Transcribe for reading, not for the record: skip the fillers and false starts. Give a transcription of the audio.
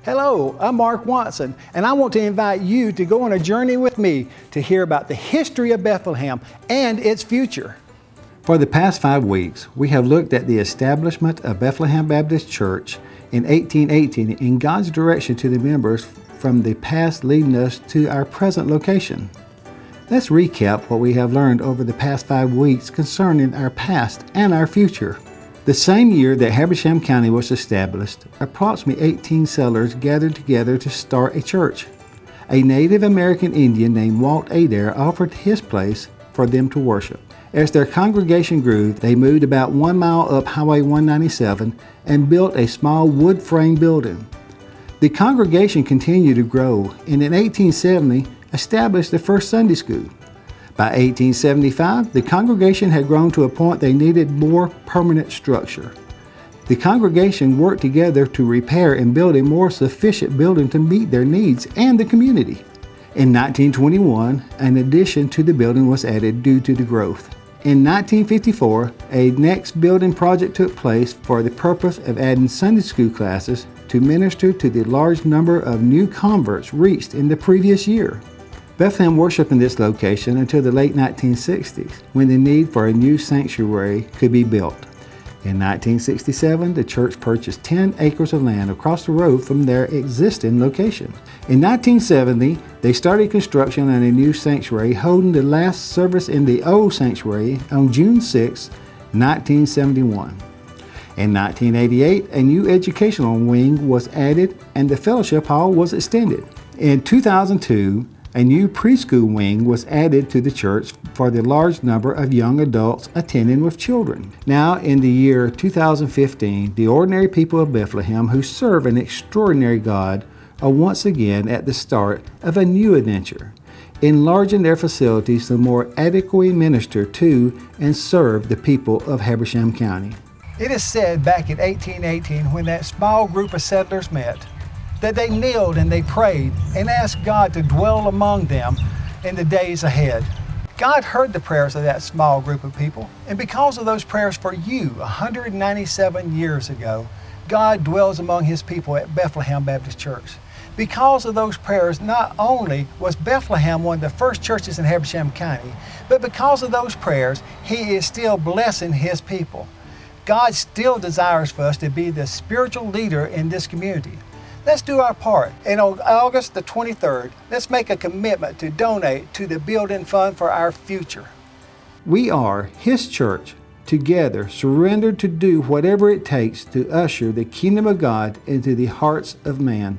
Hello, I'm Mark Watson, and I want to invite you to go on a journey with me to hear about the history of Bethlehem and its future. For the past 5 weeks, we have looked at the establishment of Bethlehem Baptist Church in 1818 in God's direction to the members from the past leading us to our present location. Let's recap what we have learned over the past 5 weeks concerning our past and our future. The same year that Habersham County was established, approximately 18 settlers gathered together to start a church. A Native American Indian named Walt Adair offered his place for them to worship. As their congregation grew, they moved about 1 mile up Highway 197 and built a small wood frame building. The congregation continued to grow and in 1870 established the first Sunday school. By 1875, the congregation had grown to a point they needed more permanent structure. The congregation worked together to repair and build a more sufficient building to meet their needs and the community. In 1921, an addition to the building was added due to the growth. In 1954, a next building project took place for the purpose of adding Sunday school classes to minister to the large number of new converts reached in the previous year. Bethlehem worshiped in this location until the late 1960s, when the need for a new sanctuary could be built. In 1967, the church purchased 10 acres of land across the road from their existing location. In 1970, they started construction on a new sanctuary, holding the last service in the old sanctuary on June 6, 1971. In 1988, a new educational wing was added and the fellowship hall was extended. In 2002, a new preschool wing was added to the church for the large number of young adults attending with children. Now, in the year 2015, the ordinary people of Bethlehem who serve an extraordinary God are once again at the start of a new adventure, enlarging their facilities to more adequately minister to and serve the people of Habersham County. It is said back in 1818, when that small group of settlers met, that they kneeled and they prayed and asked God to dwell among them in the days ahead. God heard the prayers of that small group of people, and because of those prayers for you 197 years ago, God dwells among His people at Bethlehem Baptist Church. Because of those prayers, not only was Bethlehem one of the first churches in Habersham County, but because of those prayers, He is still blessing His people. God still desires for us to be the spiritual leader in this community. Let's do our part. And on August the 23rd, let's make a commitment to donate to the building fund for our future. We are His church, together surrendered to do whatever it takes to usher the kingdom of God into the hearts of man.